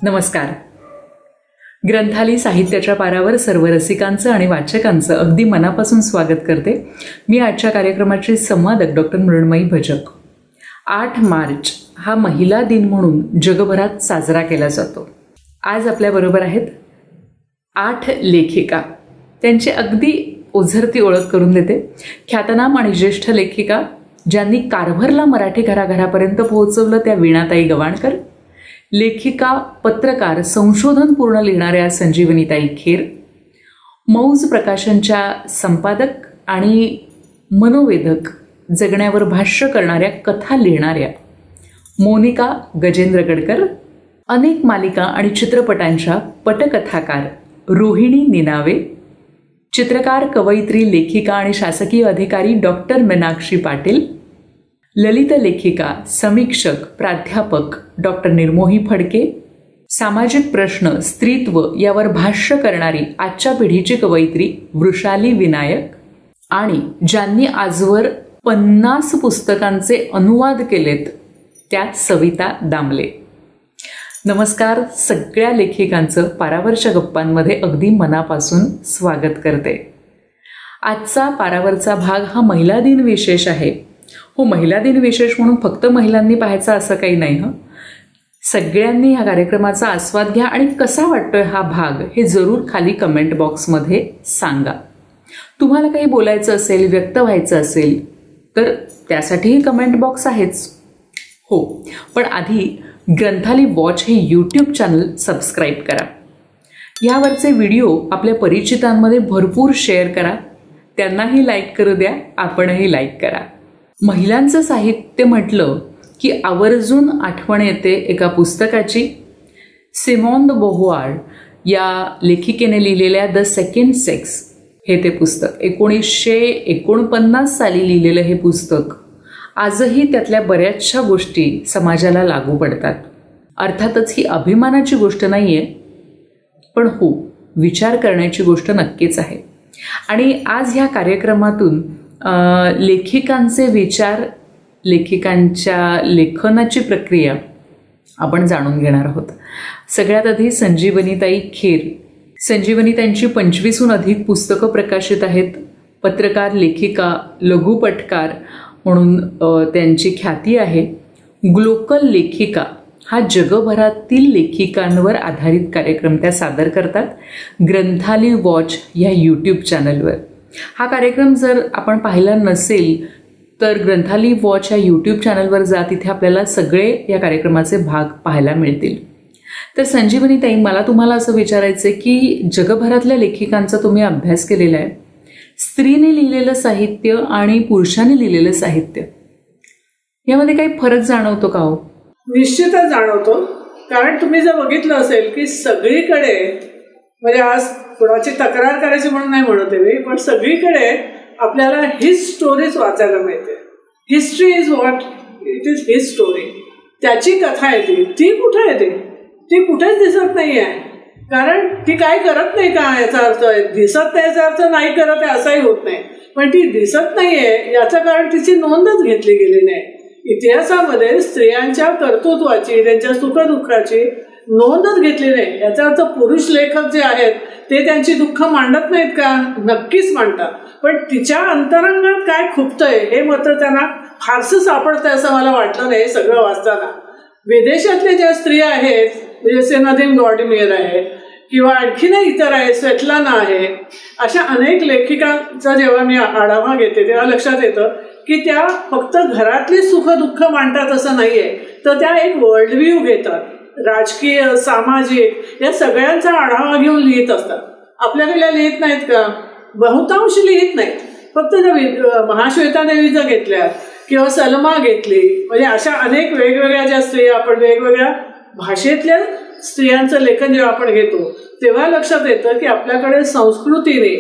नमस्कार. ग्रंथाली साहित्याच्या पारावर सर्व रसिकांचं आणि वाचकांचं अगदी मनापासून स्वागत करते. मी आजच्या कार्यक्रमाची संवादक डॉक्टर मृण्मयी भजक. 8 मार्च हा महिला दिन म्हणून जगभरात साजरा केला जातो. आज आपल्याबरोबर आहेत 8 लेखिका. त्यांची अगदी ओझरती ओळख करून देते. ख्यातनाम आणि ज्येष्ठ लेखिका ज्यांनी कारभारला मराठी घराघरापर्यंत पोहोचवलं त्या वीणाताई गवाणकर, लेखिका, पत्रकार, संशोधनपूर्ण लिहिणाऱ्या संजीवनीताई खेर, मौज प्रकाशनच्या संपादक आणि मनोवेधक, जगण्यावर भाष्य करणाऱ्या, कथा लिहिणाऱ्या मोनिका गजेंद्र गडकर, अनेक मालिका आणि चित्रपटांच्या पटकथाकार रोहिणी निनावे, चित्रकार, कवयित्री, लेखिका आणि शासकीय अधिकारी डॉक्टर मीनाक्षी पाटील, ललित लेखिका, समीक्षक, प्राध्यापक डॉक्टर निर्मोही फडके, सामाजिक प्रश्न, स्त्रीत्व यावर भाष्य करणारी आजच्या पिढीची कवयित्री वृषाली विनायक आणि ज्यांनी आजवर 50 पुस्तकांचे अनुवाद केलेत त्या सविता दामले. नमस्कार. सगळ्या लेखिकांचं पारावरच्या गप्पांमध्ये अगदी मनापासून स्वागत करते. आजचा पारावरचा भाग हा महिला दिन विशेष आहे. हो, महिला दिन विशेष म्हणून फक्त महिलांनी पाहायचा असं काही नाही. सगळ्यांनी ह्या कार्यक्रमाचा आस्वाद घ्या आणि कसा वाटतोय हा भाग हे जरूर खाली कमेंट बॉक्समध्ये सांगा. तुम्हाला काही बोलायचं असेल, व्यक्त व्हायचं असेल तर त्यासाठीही कमेंट बॉक्स आहेच. हो, पण आधी ग्रंथाली वॉच हे यूट्यूब चॅनल सबस्क्राईब करा. यावरचे व्हिडिओ आपल्या परिचितांमध्ये भरपूर शेअर करा. त्यांनाही लाईक करू द्या, आपणही लाईक करा. महिलांचं साहित्य म्हटलं की आवर्जून आठवण येते एका पुस्तकाची. सिमोन द बोव्हार या लेखिकेने लिहिलेल्या द सेकंड सेक्स हे ते पुस्तक. 1949 साली लिहिलेलं हे पुस्तक आजही त्यातल्या बऱ्याचशा गोष्टी समाजाला लागू पडतात. अर्थातच ही अभिमानाची गोष्ट नाही आहे, पण हो, विचार करण्याची गोष्ट नक्कीच आहे. आणि आज ह्या कार्यक्रमातून लेखिकांचे विचार, लेखिकांच्या लेखनाची प्रक्रिया आपण जाणून घेणार आहोत. सगळ्यात आधी संजीवनीताई खेर. संजीवनीताईंची 25हून अधिक पुस्तकं प्रकाशित आहेत. पत्रकार, लेखिका, लघुपटकार म्हणून त्यांची ख्याती आहे. ग्लोकल लेखिका हा जगभरातील लेखिकांवर आधारित कार्यक्रम त्या सादर करतात ग्रंथाली वॉच या यूट्यूब चॅनलवर. हा कार्यक्रम जर आपण पाहिला नसेल तर ग्रंथाली वॉच या यूट्यूब चॅनलवर जा, तिथे आपल्याला सगळे या कार्यक्रमाचे भाग पाहायला मिळतील. तर संजीवनीताई, मला तुम्हाला असं विचारायचं आहे की जगभरातल्या लेखिकांचा तुम्ही अभ्यास केलेला आहे. स्त्रीने लिहिलेलं साहित्य आणि पुरुषाने लिहिलेलं साहित्य यामध्ये काही फरक जाणवतो का हो? निश्चितच जाणवतो. कारण तुम्ही जर बघितलं असेल की सगळीकडे, म्हणजे आज कोणाची तक्रार करायची म्हणून नाही म्हणते मी, पण सगळीकडे आपल्याला हिज स्टोरीज वाचायला मिळते. History is what it is, his story. त्याची कथा येते, ती कुठे येते? ती कुठेच दिसत नाही आहे. कारण ती काय करत नाही का याचा अर्थ आहे. दिसत नाही याचा अर्थ नाही करत आहे असाही होत नाही, पण ती दिसत नाही आहे याचं कारण तिची नोंदच घेतली गेली नाही. इतिहासामध्ये स्त्रियांच्या कर्तृत्वाची, त्यांच्या सुखदुःखाची नोंदच घेतली नाही. याचा अर्थ पुरुष लेखक जे आहेत ते त्यांची दुःख मांडत नाहीत का? नक्कीच मांडतात, पण तिच्या अंतरंगात काय खुपतंय हे मात्र त्यांना फारसं सापडतंय असं मला वाटलं नाही सगळं वाचताना. विदेशातल्या ज्या स्त्रिया आहेत, जसे नदीम गॉर्डिमियर आहे किंवा आणखीनही इतर आहे, स्वेटलाना आहे, अशा अनेक लेखिकांचा जेव्हा मी आढावा घेते तेव्हा लक्षात येतं की त्या फक्त घरातली सुखदुःख मांडतात असं नाही आहे, तर त्या एक वर्ल्ड व्ह्यू घेतात. राजकीय, सामाजिक या सगळ्यांचा आढावा घेऊन लिहित असतात. आपल्याकडे लिहित नाहीत का? बहुतांश लिहित नाहीत. फक्त महाश्वेता देवी जर घेतल्या किंवा सलमा घेतली, म्हणजे अशा अनेक वेगवेगळ्या ज्या स्त्रिया, आपण वेगवेगळ्या भाषेतल्या स्त्रियांचं लेखन जेव्हा आपण घेतो तेव्हा लक्षात येतं की आपल्याकडे संस्कृतीने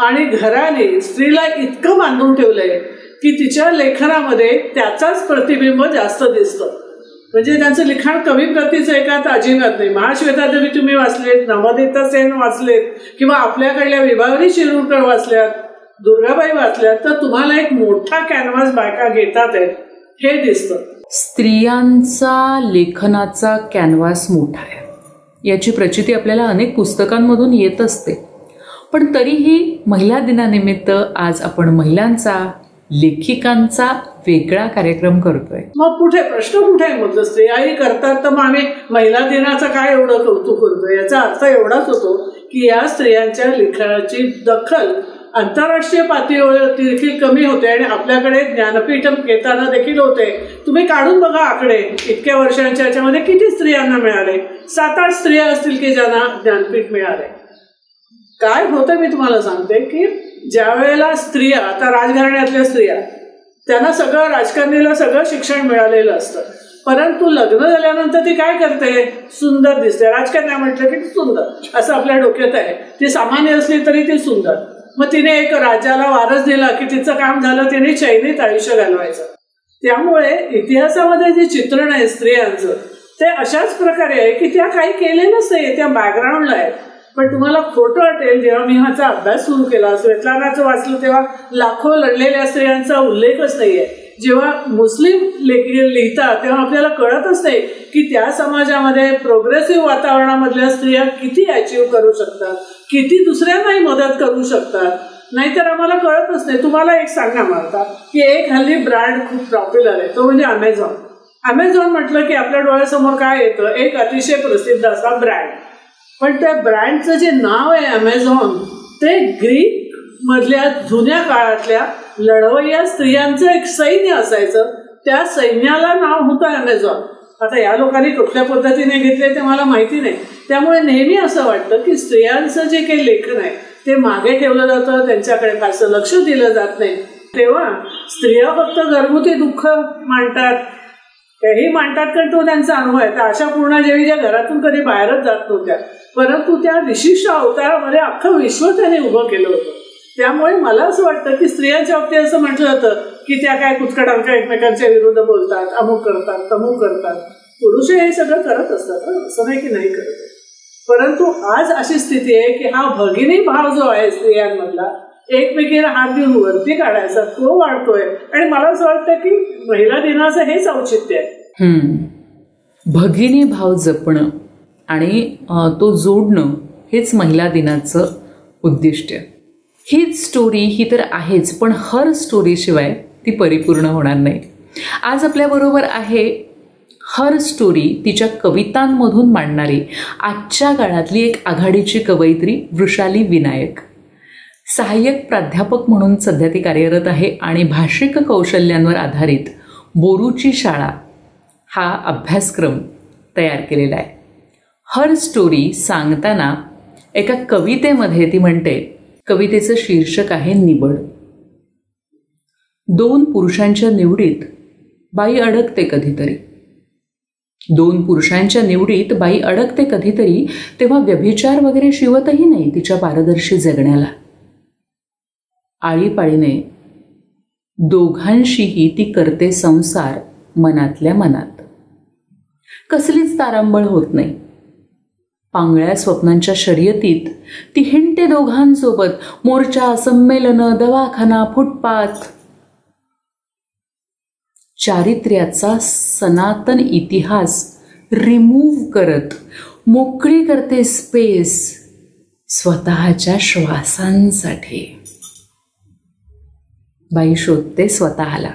आणि घराने स्त्रीला इतकं बांधून ठेवलंय की तिच्या लेखनामध्ये त्याचाच प्रतिबिंब जास्त दिसतं. म्हणजे त्यांचं लिखाण कमी प्रतीचं आहे का? तर अजिबात नाही. महाश्वेता देवी तुम्ही वाचलेत, नवनीता सेन वाचलेत किंवा आपल्याकडल्या विभावरी शिरूरकर वाचल्यात, दुर्गाबाई वाचल्यात, तर तुम्हाला एक मोठा कॅनव्हास बायका घेतात आहेत हे दिसतं. स्त्रियांचा लेखनाचा कॅनव्हास मोठा आहे. याची प्रचिती आपल्याला अनेक पुस्तकांमधून येत असते. पण तरीही महिला दिनानिमित्त आज आपण महिलांचा, लेखिकांचा वेगळा कार्यक्रम करतोय. मग कुठे प्रश्न कुठे आहे? मग स्त्रियाही करतात तर मग आम्ही महिला दिनाचं काय एवढं कौतुक करतो? याचा अर्थ एवढाच होतो की या स्त्रियांच्या लिखाणाची दखल आंतरराष्ट्रीय पातळीवर देखील कमी होते आणि आपल्याकडे ज्ञानपीठ घेताना देखील होते. तुम्ही काढून बघा आकडे, इतक्या वर्षांच्या याच्यामध्ये किती स्त्रियांना मिळाले? 7-8 स्त्रिया असतील की ज्यांना ज्ञानपीठ मिळाले. काय होतं मी तुम्हाला सांगते की ज्या वेळेला स्त्रिया, आता राजघराण्यातल्या स्त्रिया, त्यांना सगळं, राजकारणीला सगळं शिक्षण मिळालेलं असतं, परंतु लग्न झाल्यानंतर ती काय करते? सुंदर दिसते. राजकारण्या म्हटलं की सुंदर असं आपल्या डोक्यात आहे. ती सामान्य असली तरी ती सुंदर. मग तिने एक राजाला वारस दिला की तिचं काम झालं, तिने चैनीत आयुष्य घालवायचं. त्यामुळे इतिहासामध्ये जे चित्रण आहे स्त्रियांचं ते अशाच प्रकारे आहे की त्या काही केलेलंच नाही, त्या बॅकग्राऊंडला आहेत. पण तुम्हाला खोटं वाटेल, जेव्हा मी ह्याचा अभ्यास सुरू केला, स्वेतलानाचं वाचलं, तेव्हा लाखो लढलेल्या स्त्रियांचा उल्लेखच नाहीये. जेव्हा मुस्लिम लिहितात तेव्हा आपल्याला कळतच नाही की त्या समाजामध्ये प्रोग्रेसिव्ह वातावरणामधल्या स्त्रिया किती अचीव्ह करू शकतात, किती दुसऱ्यांनाही मदत करू शकतात. नाहीतर आम्हाला कळतच नाही. तुम्हाला एक सांगा मारता की एक हल्ली ब्रँड खूप पॉप्युलर आहे, तो म्हणजे अमेझॉन. अमेझॉन म्हटलं की आपल्या डोळ्यासमोर काय येतं? एक अतिशय प्रसिद्ध असा ब्रँड. पण त्या ब्रँडचं जे नाव आहे अमेझॉन, ते ग्रीक मधल्या जुन्या काळातल्या लढवय्या स्त्रियांचं एक सैन्य असायचं. त्या सैन्याला नाव होतं अमेझॉन. आता या लोकांनी कुठल्या पद्धतीने घेतले ते मला माहिती नाही. त्यामुळे नेहमी असं वाटतं की स्त्रियांचं जे काही लेखन आहे ते मागे ठेवलं जातं, त्यांच्याकडे फारसं लक्ष दिलं जात नाही. तेव्हा स्त्रिया फक्त घरगुती दुःख मांडतात, तेही मांडतात कारण तो त्यांचा अनुभव आहे. तर अशा पूर्णादेवी ज्या घरातून कधी बाहेरच जात नव्हत्या, परंतु त्या विशिष्ट अवतारामध्ये अख्खं विश्व त्याने उभं केलं होतं. त्यामुळे मला असं वाटतं की स्त्रियांच्या बाबतीत असं म्हटलं जातं की त्या काय कुचकडांच्या एकमेकांच्या विरुद्ध बोलतात, अमुक करतात, तमुक करतात. पुरुष हे सगळं करत असतात, असं नाही की नाही करत. परंतु आज अशी स्थिती आहे की हा भगिनी भाव जो आहे स्त्रियांमधला, एकमेकीला हात देऊन वरती काढायचा, तो वाढतोय. आणि मला असं वाटतं की महिला दिनाचं हेच औचित्य आहे. भगिनी भाव जपणं आणि तो जोडणं हेच महिला दिनाचं उद्दिष्ट. हीच स्टोरी ही तर आहेच, पण हर स्टोरीशिवाय ती परिपूर्ण होणार नाही. आज आपल्याबरोबर आहे हर स्टोरी तिच्या कवितांमधून मांडणारी आजच्या काळातली एक आघाडीची कवयित्री वृषाली विनायक. सहाय्यक प्राध्यापक म्हणून सध्या ती कार्यरत आहे आणि भाषिक कौशल्यांवर आधारित बोरूची शाळा हा अभ्यासक्रम तयार केलेला आहे. हर स्टोरी सांगताना एका कवितेमध्ये ती म्हणते, कवितेचं शीर्षक आहे निवड. 2 पुरुषांच्या निवडीत बाई अडकते कधीतरी. 2 पुरुषांच्या निवडीत बाई अडकते कधीतरी, तेव्हा व्यभिचार वगैरे शिवतही नाही तिच्या पारदर्शी जगण्याला. आळीपाळीने दोघांशीही ती करते संसार मनातल्या मनात. कसलीच तारांबळ होत नाही. पांगळ्या स्वप्नांच्या शर्यतीत ती हिंडते दोघांसोबत. मोर्चा, संमेलन, दवाखाना, फुटपाथ. चारित्र्याचा सनातन इतिहास रिमूव्ह करत मोकळी करते स्पेस स्वतःच्या श्वासांसाठी. बाई शोधते स्वतःला.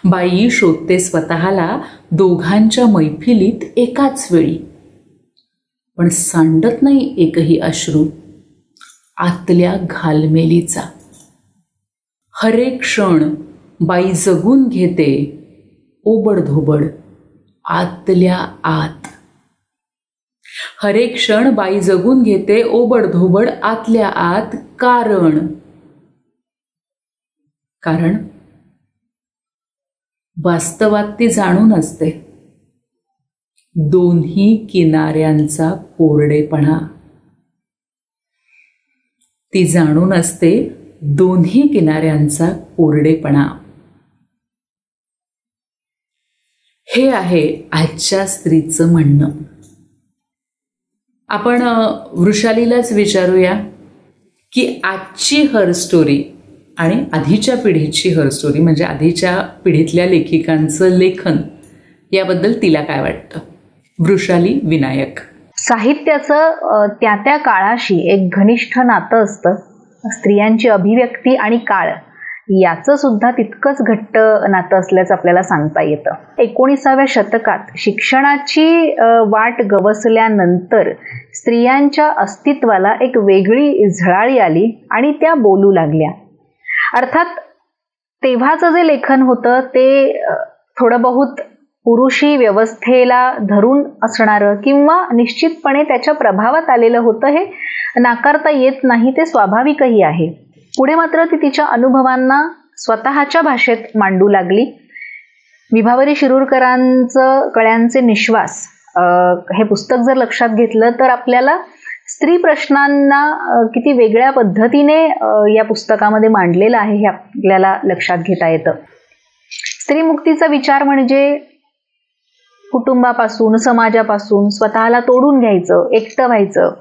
बाई शोधते स्वतःला दोघांच्या मैफिलीत एकाच वेळी. पण सांडत नाही एकही अश्रू आतल्या घालमेलीचा. हरेक क्षण बाई जगून घेते ओबडधोबड आतल्या आत. हरेक क्षण बाई जगून घेते ओबडधोबड आतल्या आत. कारण वास्तवात ती जाणून असते दोन्ही किनाऱ्यांचा कोरडेपणा. ती जाणून असते दोन्ही किनाऱ्यांचा कोरडेपणा. हे आहे आजच्या स्त्रीचं म्हणणं. आपण वृषालीलाच विचारूया की आजची हर स्टोरी आणि आधीच्या पिढीची हर स्टोरी, म्हणजे आधीच्या पिढीतल्या लेखिकांचं लेखन, याबद्दल तिला काय वाटतं. वृषाली विनायक. साहित्याचं त्या त्या काळाशी एक घनिष्ठ नातं असतं. स्त्रियांची अभिव्यक्ती आणि काळ याचं सुद्धा तितकंच घट्ट नातं असल्याचं आपल्याला सांगता येतं. 19व्या शतकात शिक्षणाची वाट गवसल्यानंतर स्त्रियांच्या अस्तित्वाला एक वेगळी झळाळी आली आणि त्या बोलू लागल्या. अर्थात तेव्हाचं जे लेखन होतं ते थोडं बहुत पुरुषी व्यवस्थेला धरून असणारं किंवा निश्चितपणे त्याच्या प्रभावात आलेलं होतं, हे नाकारता येत नाही, ते स्वाभाविकही आहे. पुढे मात्र ती तिच्या अनुभवांना स्वतःच्या भाषेत मांडू लागली. विभावरी शिरूरकरांचं कळ्यांचे निश्वास हे पुस्तक जर लक्षात घेतलं तर आपल्याला स्त्री प्रश्नांना किती वेगळ्या पद्धतीने या पुस्तकामध्ये मांडलेलं आहे हे आपल्याला लक्षात घेता येतं. स्त्रीमुक्तीचा विचार म्हणजे कुटुंबापासून, समाजापासून स्वतःला तोडून घ्यायचं, एकटं व्हायचं,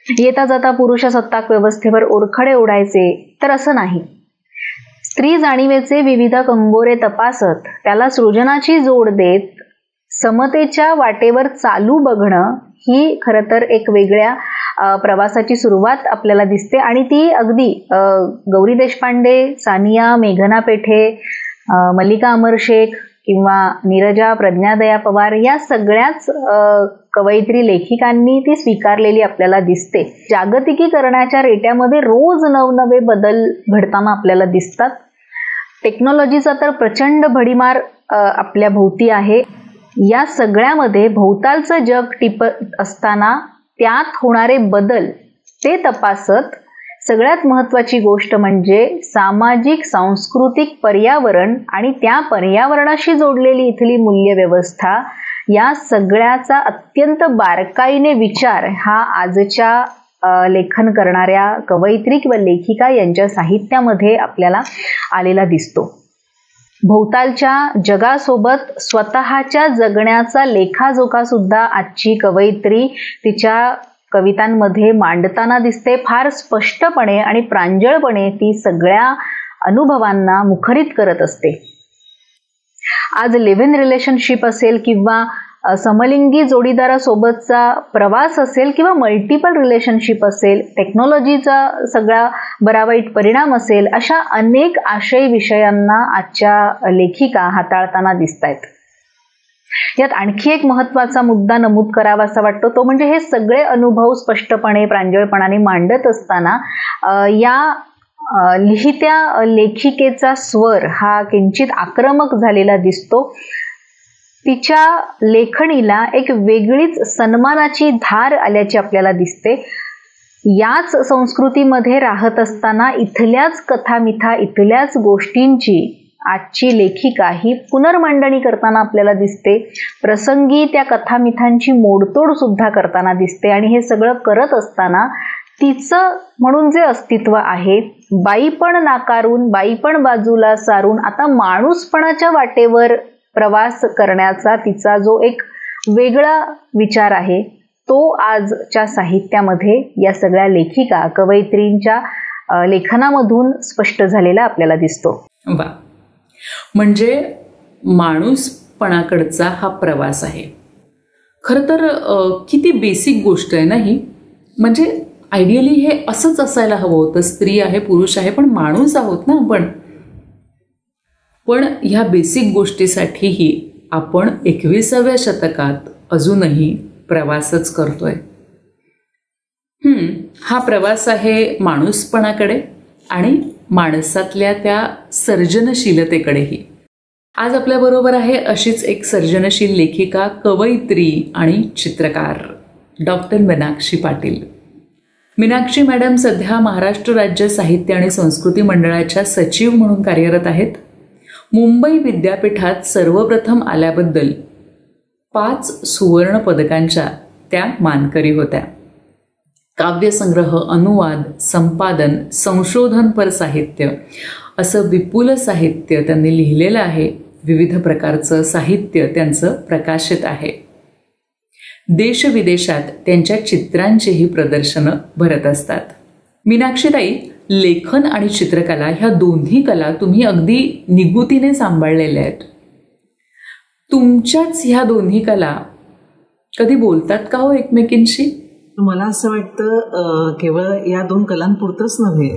येता जाता पुरुषसत्ताक व्यवस्थेवर ओरखडे ओढायचे, तर असं नाही. स्त्री जाणीवेचे विविध कंगोरे तपासत त्याला सृजनाची जोड देत समतेच्या वाटेवर चालू बघणं ही खरं तर एक वेगळ्या प्रवासाची सुरुवात आपल्याला दिसते. आणि ती अगदी गौरी देशपांडे, सानिया, मेघना पेठे, मल्लिका अमर शेख किंवा नीरजा, प्रज्ञादया पवार या सगळ्याच कवयित्री लेखिकांनी ती स्वीकारलेली आपल्याला दिसते. जागतिकीकरणाच्या रेट्यामध्ये रोज नवनवे बदल घडताना आपल्याला दिसतात. टेक्नॉलॉजीचा तर प्रचंड भडीमार आपल्या भोवती आहे. या सगळ्यामध्ये भोवतालचं जग टिपत असताना त्यात होणारे बदल ते तपासत सगळ्यात महत्त्वाची गोष्ट म्हणजे सामाजिक सांस्कृतिक पर्यावरण आणि त्या पर्यावरणाशी जोडलेली इथली मूल्यव्यवस्था, या सगळ्याचा अत्यंत बारकाईने विचार हा आजच्या लेखन करणाऱ्या कवयित्री किंवा लेखिका यांच्या साहित्यामध्ये आपल्याला आलेला दिसतो. भोवतालच्या जगासोबत स्वतःच्या जगण्याचा लेखाजोखा सुद्धा आजची कवयित्री तिच्या कवितांमध्ये मांडताना दिसते. फार स्पष्टपणे आणि प्रांजळपणे ती सगळ्या अनुभवांना मुखरित करत असते. आज लिव्ह इन रिलेशनशिप असेल किंवा समलिंगी जोडीदारासोबतचा प्रवास असेल किंवा मल्टिपल रिलेशनशिप असेल, टेक्नॉलॉजीचा सगळा बरावाईट परिणाम असेल, अशा अनेक आशय विषयांना आजच्या लेखिका हाताळताना दिसत आहेत. यात आणखी एक महत्त्वाचा मुद्दा नमूद करावा असा वाटतो, तो म्हणजे हे सगळे अनुभव स्पष्टपणे प्रांजळपणाने मांडत असताना या लिहित्या लेखिकेचा स्वर हा किंचित आक्रमक झालेला दिसतो. तिच्या लेखणीला एक वेगळीच सन्मानाची धार आल्याची आपल्याला दिसते. याच संस्कृतीमध्ये राहत असताना इथल्याच कथामिथा, इथल्याच गोष्टींची आजची लेखिका ही पुनर्मांडणी करताना आपल्याला दिसते. प्रसंगी त्या कथामिथांची मोडतोड सुद्धा करताना दिसते. आणि हे सगळं करत असताना तिचं म्हणून जे अस्तित्व आहे, बाईपण नाकारून, बाईपण बाजूला सारून आता माणूसपणाच्या वाटेवर प्रवास करण्याचा तिचा जो एक वेगळा विचार आहे, तो आजच्या साहित्यामध्ये या सगळ्या लेखिका कवयित्रींच्या लेखनामधून स्पष्ट झालेला आपल्याला दिसतो. वा, म्हणजे माणूसपणाकडचा हा प्रवास आहे. खरं तर किती बेसिक गोष्ट आहे ना ही. म्हणजे आयडियली हे असंच असायला हवं होतं. स्त्री आहे, पुरुष आहे, पण माणूस आहोत ना आपण. पण ह्या बेसिक गोष्टीसाठीही आपण 21व्या शतकात अजूनही प्रवासच करतोय. हा प्रवास आहे माणूसपणाकडे आणि माणसातल्या त्या सर्जनशीलतेकडेही. आज आपल्याबरोबर आहे अशीच एक सर्जनशील लेखिका, कवयित्री आणि चित्रकार डॉक्टर मीनाक्षी पाटील. मीनाक्षी मॅडम सध्या महाराष्ट्र राज्य साहित्य आणि संस्कृती मंडळाच्या सचिव म्हणून कार्यरत आहेत. मुंबई विद्यापीठात सर्वप्रथम आल्याबद्दल 5 सुवर्ण पदकांच्या त्या मानकरी होत्या. काव्यसंग्रह, अनुवाद, संपादन, संशोधनपर साहित्य असं विपुल साहित्य त्यांनी लिहिलेलं आहे. विविध प्रकारचं साहित्य त्यांचं प्रकाशित आहे. देशविदेशात त्यांच्या चित्रांचीही प्रदर्शनं भरत असतात. मीनाक्षीताई, लेखन आणि चित्रकला ह्या दोन्ही कला तुम्ही अगदी निगुतीने सांभाळलेल्या आहेत. तुमच्याच ह्या दोन्ही कला कधी बोलतात का हो एकमेकींशी? मला असं वाटतं केवळ या 2 कलांपुरतंच नव्हे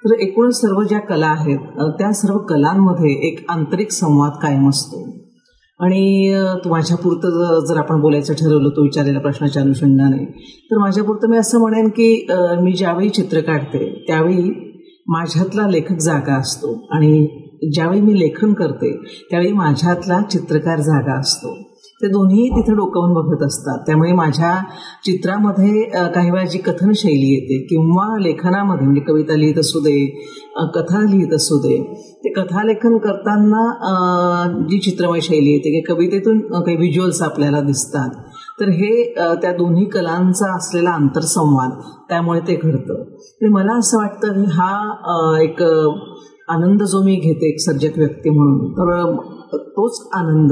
तर एकूणच सर्व ज्या कला आहेत त्या सर्व कलांमध्ये एक आंतरिक संवाद कायम असतो. आणि माझ्यापुरतं जर आपण बोलायचं ठरवलं तो विचारलेल्या प्रश्नाच्या अनुषंगाने, तर माझ्यापुरतं मी असं म्हणेन की मी ज्यावेळी चित्र काढते त्यावेळी माझ्यातला लेखक जागा असतो आणि ज्यावेळी मी लेखन करते त्यावेळी माझ्यातला चित्रकार जागा असतो. ते दोन्ही तिथे डोकावून बघत असतात. त्यामुळे माझ्या चित्रामध्ये काही वेळा जी कथनशैली येते किंवा लेखनामध्ये म्हणजे कविता लिहित असू दे, कथा लिहित असू दे, ते कथालेखन करताना जी चित्रमय शैली येते की कवितेतून काही व्हिज्युअल्स आपल्याला दिसतात, तर हे त्या दोन्ही कलांचा असलेला आंतरसंवाद त्यामुळे ते घडतं. आणि मला असं वाटतं की हा एक आनंद जो मी घेते एक सर्जक व्यक्ती म्हणून, तर तोच आनंद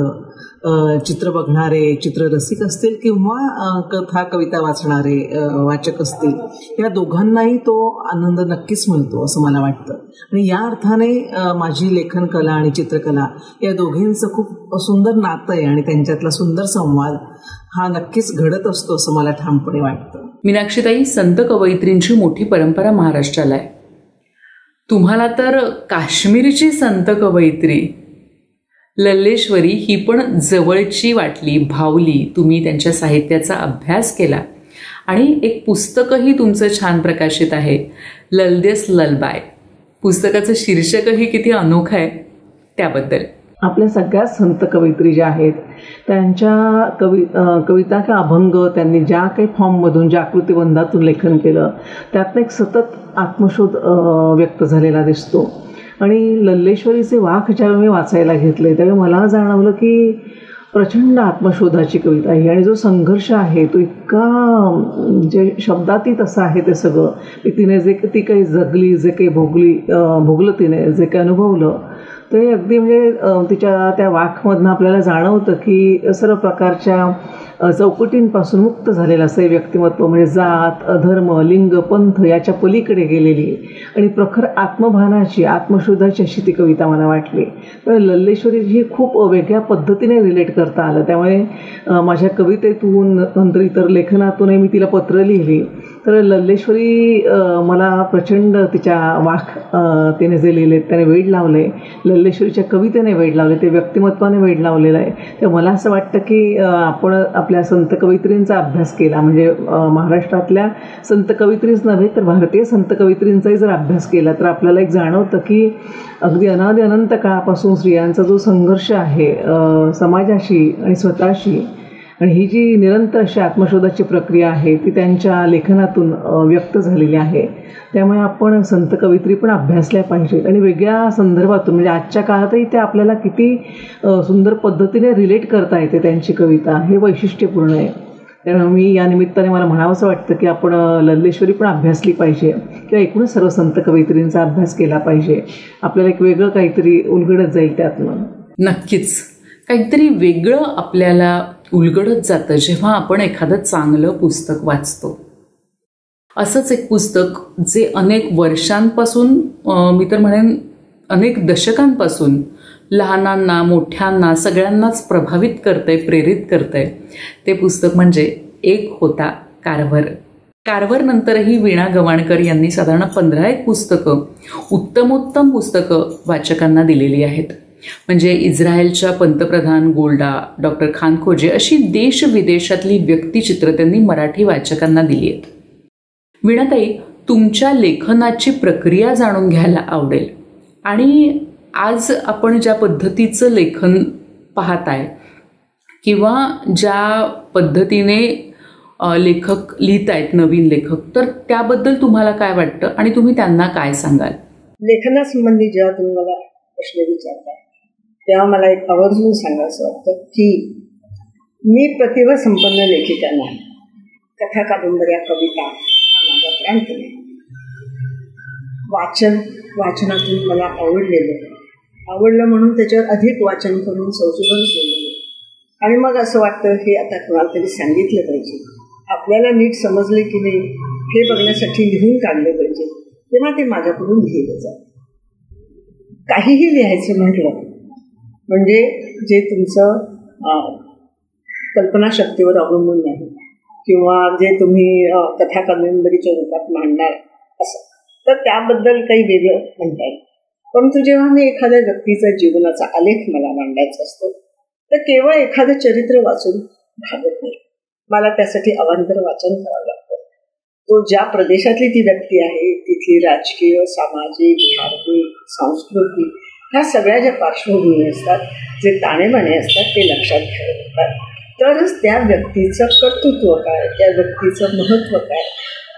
चित्र बघणारे चित्ररसिक असतील किंवा कथा कविता वाचणारे वाचक असतील, या दोघांनाही तो आनंद नक्कीच मिळतो असं मला वाटतं. आणि या अर्थाने माझी लेखन कला आणि चित्रकला या दोघींचं खूप सुंदर नातं आहे आणि त्यांच्यातला सुंदर संवाद हा नक्कीच घडत असतो असं मला ठामपणे वाटतं. मीनाक्षीताई, संत कवयित्रींची मोठी परंपरा महाराष्ट्राला आहे. तुम्हाला तर काश्मीरची संत कवयित्री लल्लेश्वरी ही पण जवळची वाटली, भावली. तुम्ही त्यांच्या साहित्याचा अभ्यास केला आणि एक पुस्तकही तुमचं छान प्रकाशित आहे, ललदेस ललबाय. पुस्तकाचं शीर्षकही किती अनोखं आहे, त्याबद्दल. आपल्या सगळ्या संत कवयित्री ज्या आहेत त्यांच्या कविता किंवा अभंग त्यांनी ज्या काही फॉर्ममधून ज्या आकृतिबंधातून लेखन केलं त्यातनं एक सतत आत्मशोध व्यक्त झालेला दिसतो. आणि लल्लेश्वरीचे वाक ज्यावेळी मी वाचायला घेतले त्यावेळी मला जाणवलं की प्रचंड आत्मशोधाची कविता आहे आणि जो संघर्ष आहे तो इतका जे शब्दातीत असं आहे ते सगळं. तिने ती काही जगली, जे काही भोगलं तिने जे काही अनुभवलं ते अगदी म्हणजे तिच्या त्या वाकमधनं आपल्याला जाणवतं की सर्व प्रकारच्या चौकटींपासून मुक्त झालेलं असं व्यक्तिमत्व, म्हणजे जात, धर्म, लिंग, पंथ याच्या पलीकडे गेलेली आणि प्रखर आत्मभानाची, आत्मशोधाची अशी ती कविता मला वाटली. तर लल्लेश्वरी ही खूप वेगळ्या पद्धतीने रिलेट करता आलं. त्यामुळे माझ्या कवितेतून नंतर इतर लेखनातूनही मी तिला पत्र लिहिली. तर लल्लेश्वरी मला प्रचंड तिच्या वाक तिने जे लिहिले त्याने वेड लावले, लल्लेश्वरीच्या कवितेने वेड लावले, ते व्यक्तिमत्वाने वेड लावलेलं आहे. तर मला असं वाटतं की आपण आपल्या संत कवयित्रींचा अभ्यास केला म्हणजे महाराष्ट्रातल्या संत कवयित्रीच नव्हे तर भारतीय संत कवयित्रींचाही जर अभ्यास केला तर आपल्याला एक जाणवतं की अगदी अनादी अनंत काळापासून स्त्रियांचा जो संघर्ष आहे समाजाशी आणि स्वतःशी, आणि ही जी निरंतर अशी आत्मशोधाची प्रक्रिया आहे ती त्यांच्या लेखनातून व्यक्त झालेली आहे. त्यामुळे आपण संत कवयित्री पण अभ्यासल्या पाहिजेत आणि वेगळ्या संदर्भातून म्हणजे आजच्या काळातही त्या आपल्याला किती सुंदर पद्धतीने रिलेट करता येते त्यांची कविता, हे वैशिष्ट्यपूर्ण आहे. त्यामुळे मी या निमित्ताने मला म्हणावंसं वाटतं की आपण लल्लेश्वरी पण अभ्यासली पाहिजे किंवा एकूणच सर्व संत कवयित्रींचा अभ्यास केला पाहिजे. आपल्याला एक वेगळं काहीतरी उलगडत जाईल त्यातनं. नक्कीच काहीतरी वेगळं आपल्याला उलगडत जातं जेव्हा आपण एखादं चांगलं पुस्तक वाचतो. असंच एक पुस्तक जे अनेक वर्षांपासून, मी तर म्हणेन अनेक दशकांपासून लहानांना मोठ्यांना सगळ्यांनाच प्रभावित करतंय, प्रेरित करतंय, ते पुस्तक म्हणजे एक होता कारवर. कारवर नंतरही वीणा गवाणकर यांनी साधारण 15 पुस्तकं, उत्तमोत्तम पुस्तकं वाचकांना दिलेली आहेत. म्हणजे इस्रायलच्या पंतप्रधान गोल्डा, डॉक्टर खानखोजे अशी देश विदेशातली व्यक्तिचित्र त्यांनी मराठी वाचकांना दिली आहेत. वीणाताई, तुमच्या लेखनाची प्रक्रिया जाणून घ्यायला आवडेल आणि आज आपण ज्या पद्धतीचं लेखन पाहताय किंवा ज्या पद्धतीने लेखक लिहित आहेत, नवीन लेखक, तर त्याबद्दल तुम्हाला काय वाटतं आणि तुम्ही त्यांना काय सांगाल? लेखनासंबंधी जेव्हा तुम्ही मला प्रश्न विचारता तेव्हा मला एक आवर्जून सांगायचं वाटतं की मी प्रतिभा संपन्न लेखिका नाही. कथा, कादंबऱ्या, कविता हा माझा प्रांत नाही. वाचनातून मला आवडलं म्हणून त्याच्यावर अधिक वाचन करून संशोधन केलं आणि मग असं वाटतं हे आता कोणाला तरी सांगितलं पाहिजे, आपल्याला नीट समजले की नाही हे बघण्यासाठी लिहून काढलं पाहिजे. तेव्हा ते माझ्याकडून लिहिलं जातं. काहीही लिहायचं म्हटलं म्हणजे जे तुमचं कल्पनाशक्तीवर अवलंबून नाही किंवा जे तुम्ही कथा कादंबरीच्या रूपात मांडणार असं, तर त्याबद्दल काही वेगळं म्हणता येईल. परंतु जेव्हा मी एखाद्या व्यक्तीचा जीवनाचा आलेख मला मांडायचा असतो तर केवळ एखादं चरित्र वाचून भागत नाही. मला त्यासाठी अवांतर वाचन करावं लागतं. तो ज्या प्रदेशातली ती व्यक्ती आहे तिथली राजकीय, सामाजिक, धार्मिक, सांस्कृतिक ह्या सगळ्या ज्या पार्श्वभूमी असतात, जे ताणेबाणे असतात ते लक्षात घ्यावे लागतात. तरच त्या व्यक्तीचं कर्तृत्व काय, त्या व्यक्तीचं महत्त्व काय,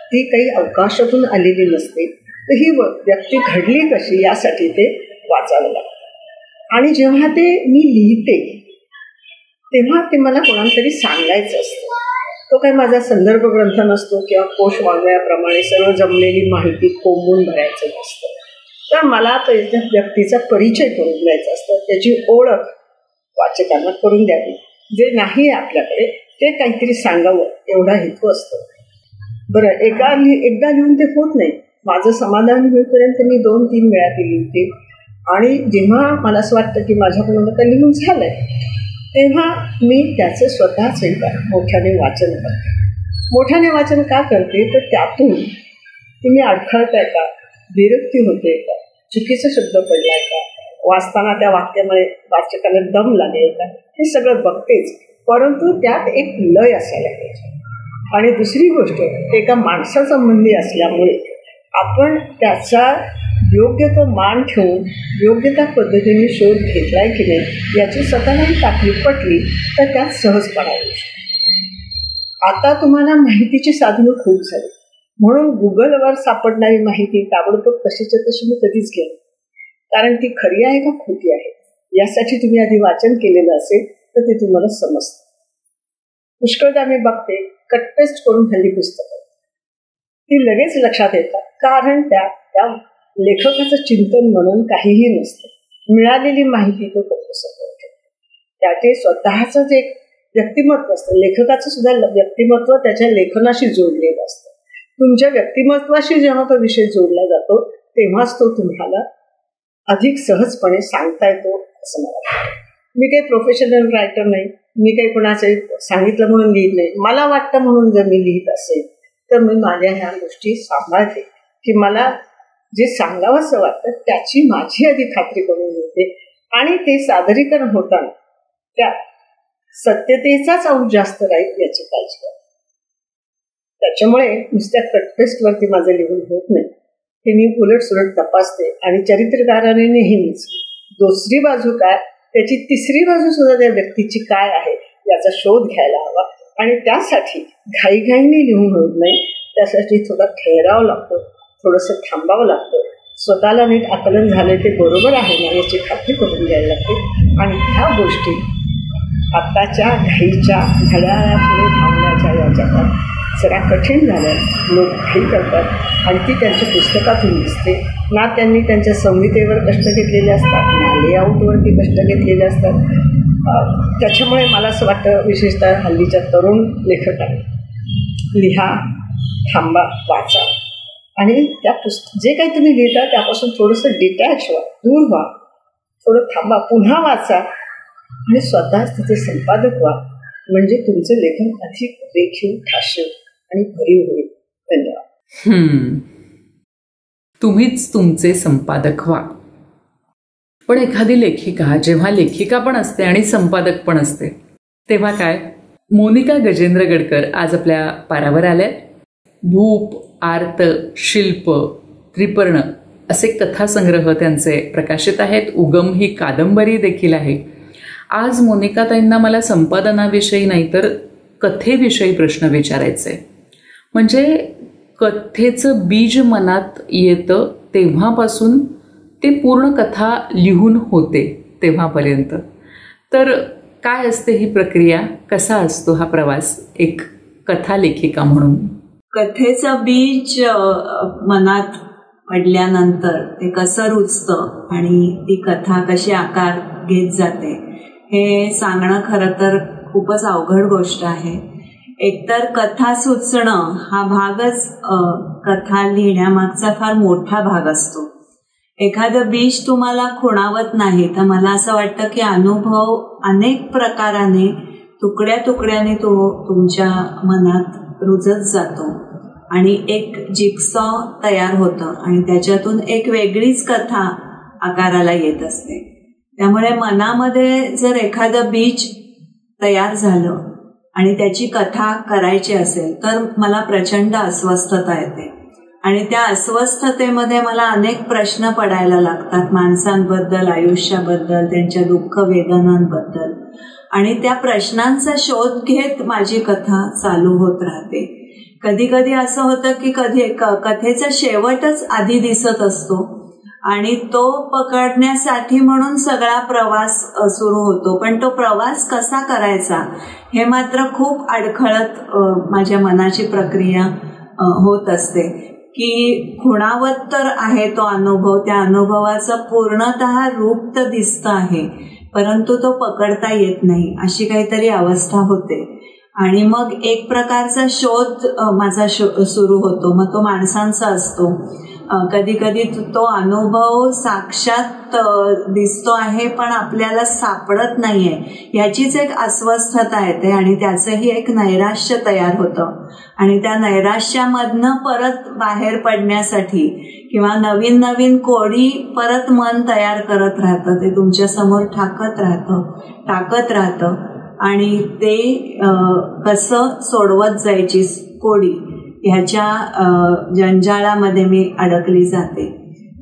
ती काही अवकाशातून आलेली नसते. तर ही व्यक्ती घडली कशी यासाठी ते वाचावं लागतं. आणि जेव्हा ते मी लिहिते तेव्हा ते मला कोणाला तरी सांगायचं असतं. तो काही माझा संदर्भ ग्रंथ नसतो किंवा कोश वाङ्मयाप्रमाणे सर्व जमलेली माहिती कोंबून भरायचं नसतं. तर मला त्या व्यक्तीचा परिचय करून द्यायचा असतं, त्याची ओळख वाचकांना करून द्यावी. जे नाही आपल्याकडे ते काहीतरी सांगावं एवढा हेतू असतो. बरं, एकदा लिहून ते होत नाही. माझं समाधान होईपर्यंत मी 2-3 वेळा ती लिहिते. आणि जेव्हा मला असं वाटतं की माझ्याकडून आता लिहून झालंय तेव्हा मी त्याचं स्वतःच एकदा मोठ्याने वाचन करते. मोठ्याने वाचन का करते तर त्यातून तुम्ही अडखळताय का, विरक्ती होते का, चुकीचा शब्द पडलाय का, वाचताना त्या वाक्यामध्ये वाचकाला दम लागेल का, हे सगळं बघतेच. परंतु त्यात एक लय असायला पाहिजे. आणि दुसरी गोष्ट, एका माणसासंबंधी असल्यामुळे आपण त्याचा योग्य तो मान ठेवून योग्य त्या पद्धतीने शोध घेतलाय की नाही याची स्वतःलाही टाकली पटली तर त्यात सहजपणा येऊ शकतो. आता तुम्हाला माहितीची साधनं खूप झाली म्हणून गुगलवर सापडणारी माहिती ताबडतोब तशीच्या तशी मी कधीच घेईन, कारण ती खरी आहे का खोटी आहे यासाठी तुम्ही आधी वाचन केलेलं असेल तर ते तुम्हाला समजतं. पुष्कळदा मी बघते कट पेस्ट करून हल्ली पुस्तकं ती लगेच लक्षात येतात, कारण त्या लेखकाचं चिंतन मनन काहीही नसतं. मिळालेली माहिती तो फक्त सगळं त्याचे स्वतःचं जे व्यक्तिमत्व असतं, लेखकाचं सुद्धा व्यक्तिमत्व त्याच्या लेखनाशी जोडलेलं असतं. तुमच्या व्यक्तिमत्वाशी जेव्हा तो विषय जोडला जातो तेव्हाच तो तुम्हाला अधिक सहजपणे सांगता येतो असं मला वाटतं. मी काही प्रोफेशनल रायटर नाही, मी काही कोणाचे सांगितलं म्हणून लिहित नाही. मला वाटतं म्हणून जर मी लिहित असेल तर मी माझ्या ह्या गोष्टी सांभाळते की मला जे सांगावंसं वाटतं त्याची माझी आधी खात्री करून घेते आणि ते सादरीकरण होताना त्या सत्यतेचाच अंश जास्त राहील याची काळजी करते. त्याच्यामुळे नुसत्या कटपेस्टवरती माझं लिहून होत नाही, ते मी उलटसुलट तपासते आणि चरित्रकाराने नेहमीच दुसरी बाजू काय, त्याची तिसरी बाजू सुद्धा त्या व्यक्तीची काय आहे याचा शोध घ्यायला हवा. आणि त्यासाठी घाईघाईने लिहून होत नाही, त्यासाठी थोडा ठहरावं लागतं, थोडंसं थांबावं लागतं, स्वतःला नीट आकलन झालं ते बरोबर आहे ना याची खात्री करून द्यायला लागते. आणि ह्या गोष्टी आत्ताच्या घाईच्या घड्याळापुढे थांबण्याच्या या जगात जरा कठीण झाल्या. लोक घाई करतात आणि ती त्यांच्या पुस्तकातून दिसते ना. त्यांनी त्यांच्या संहितेवर कष्ट घेतलेले असतात ना लेआउटवरती कष्ट घेतलेले असतात. त्याच्यामुळे मला असं वाटतं विशेषतः हल्लीच्या तरुण लेखकांनी लिहा, थांबा, वाचा आणि त्या जे काही तुम्ही लिहिता त्यापासून थोडंसं डिटॅच व्हा, दूर व्हा, थोडं थांबा, पुन्हा वाचा आणि स्वतःच तिचे संपादक व्हा. म्हणजे तुमचं लेखन अधिक रेखीव, ठाशीव आणि भरीव होईल. धन्यवाद. तुम्हीच तुमचे संपादक व्हा. पण एखादी लेखिका जेव्हा लेखिका पण असते आणि संपादक पण असते तेव्हा काय? मोनिका गजेंद्र गडकर आज आपल्या पारावर आल्या. भूप, आर्त, शिल्प, त्रिपर्ण असे कथासंग्रह त्यांचे प्रकाशित आहेत. उगम ही कादंबरी देखील आहे. आज मोनिकाताईंना मला संपादनाविषयी नाही तर कथेविषयी प्रश्न विचारायचे. म्हणजे कथेचं बीज मनात येतं तेव्हापासून ते पूर्ण कथा लिहून होते तेव्हापर्यंत. तर काय असते ही प्रक्रिया, कसा असतो हा प्रवास एक कथा लेखिका म्हणून? कथेचं बीज मनात पडल्यानंतर ते कसं रुजतं आणि ती कथा कशी आकार घेत जाते हे सांगणं खरं तर खूपच अवघड गोष्ट आहे. एकतर कथा सुचणं हा भागच कथा लिहिण्यामागचा फार मोठा भाग असतो. एखादं बीज तुम्हाला खुणावत नाही तर मला असं वाटतं की अनुभव अनेक प्रकाराने तुकड्या तुकड्याने तो तुमच्या मनात रुजत जातो आणि एक जिगसॉ तयार होतं आणि त्याच्यातून एक वेगळीच कथा आकाराला येत असते. त्यामुळे मनामध्ये जर एखादं बीज तयार झालं आणि त्याची कथा करायची असेल तर मला प्रचंड अस्वस्थता येते आणि त्या अस्वस्थतेमध्ये मला अनेक प्रश्न पडायला लागतात माणसांबद्दल, आयुष्याबद्दल, त्यांच्या दुःख वेदनांबद्दल आणि त्या प्रश्नांचा शोध घेत माझी कथा चालू होत राहते. कधी कधी असं होतं की कथेचा शेवटच आधी दिसत असतो आणि तो पकडण्यासाठी म्हणून सगळा प्रवास सुरू होतो, पण तो प्रवास कसा करायचा हे मात्र खूप अडखळत माझ्या मनाची प्रक्रिया होत असते की खुणावत तर आहे तो अनुभव, त्या अनुभवाचं पूर्णतः रूप तर दिसतं आहे परंतु तो पकडता येत नाही, अशी काहीतरी अवस्था होते. आणि मग एक प्रकारचा शोध माझा सुरू होतो. मग तो माणसांचा असतो, कधी कधी तो अनुभव साक्षात दिसतो आहे पण आपल्याला सापडत नाहीये, याचीच एक अस्वस्थता येते आणि त्याचंही एक नैराश्य तयार होतं आणि त्या नैराश्यामधनं परत बाहेर पडण्यासाठी किंवा नवीन नवीन कोडी परत मन तयार करत राहतं, ते तुमच्या समोर टाकत राहतं आणि ते कसं सोडवत जायची कोडी ह्याच्या जंजाळामध्ये मी अडकली जाते.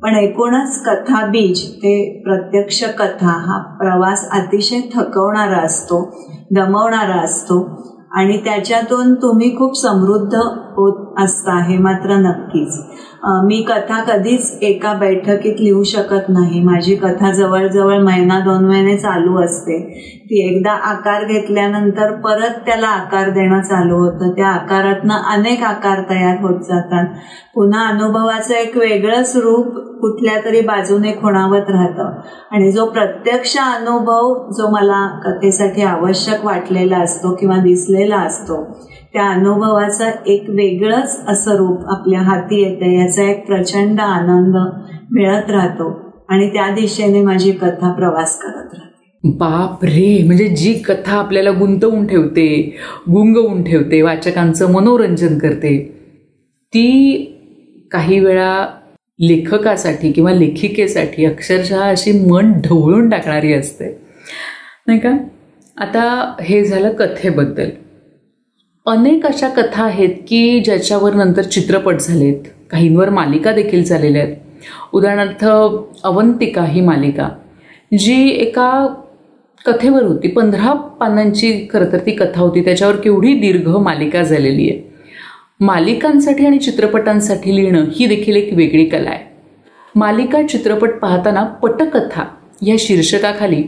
पण एकूणच कथा बीज ते प्रत्यक्ष कथा हा प्रवास अतिशय थकवणारा असतो, दमवणारा असतो आणि त्याच्यातून तुम्ही खूप समृद्ध होत असता हे मात्र नक्कीच. मी कथा कधीच एका बैठकीत लिहू शकत नाही. माझी कथा जवळजवळ 1-2 महिने चालू असते. ती एकदा आकार घेतल्यानंतर परत त्याला आकार देणं चालू होतं. त्या आकारातनं अनेक आकार तयार होत जातात. पुन्हा अनुभवाचं एक वेगळंच रूप कुठल्या तरी बाजूने खुणावत राहतं आणि जो प्रत्यक्ष अनुभव जो मला कथेसाठी आवश्यक वाटलेला असतो किंवा दिसलेला असतो त्या अनुभवाचं एक वेगळंच असं रूप आपल्या हाती येतं, याचा एक प्रचंड आनंद मिळत राहतो आणि त्या दिशेने माझी कथा प्रवास करत राहते. बाप रे, म्हणजे जी कथा आपल्याला गुंतवून ठेवते, गुंगवून ठेवते, वाचकांचं मनोरंजन करते, ती काही वेळा लेखकासाठी किंवा लेखिकेसाठी अक्षरशः अशी मन ढवळून टाकणारी असते, नाही का? आता हे झालं कथेबद्दल. अनेक अशा कथा आहेत की ज्याच्यावर नंतर चित्रपट झालेत, काहींवर मालिका देखील झालेल्या आहेत. उदाहरणार्थ अवंतिका ही मालिका जी एका कथेवर होती, 15 पानांची खरं तर ती कथा होती, त्याच्यावर केवढी दीर्घ मालिका झालेली आहे. मालिकांसाठी आणि चित्रपटांसाठी लिहिणं ही देखील एक वेगळी कला आहे. मालिका चित्रपट पाहताना पटकथा या शीर्षकाखाली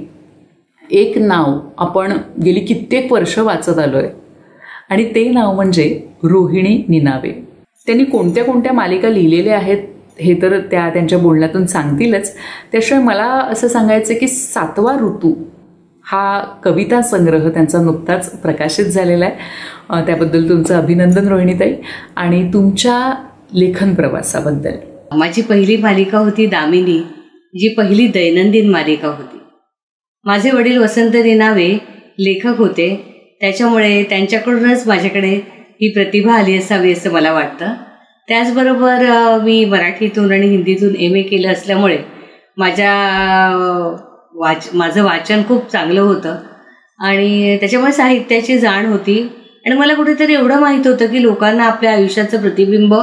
एक नाव आपण गेली कित्येक वर्ष वाचत आलो आहे आणि ते नाव म्हणजे रोहिणी निनावे. त्यांनी कोणत्या कोणत्या मालिका लिहिलेल्या आहेत हे तर त्यांच्या बोलण्यातून सांगतीलच. त्याशिवाय मला असं सांगायचं की 7वा ऋतू हा कविता संग्रह त्यांचा नुकताच प्रकाशित झालेला आहे. त्याबद्दल तुमचं अभिनंदन रोहिणीताई आणि तुमच्या लेखन प्रवासाबद्दल. माझी पहिली मालिका होती दामिनी, जी पहिली दैनंदिन मालिका होती. माझे वडील वसंत निनावे लेखक होते, त्याच्यामुळे त्यांच्याकडूनच माझ्याकडे ही प्रतिभा आली असावी असं मला वाटतं. त्याचबरोबर मी मराठीतून आणि हिंदीतून MA केलं असल्यामुळे माझं वाचन खूप चांगलं होतं आणि त्याच्यामुळे साहित्याची जाण होती आणि मला कुठेतरी एवढं माहीत होतं की लोकांना आपल्या आयुष्याचं प्रतिबिंब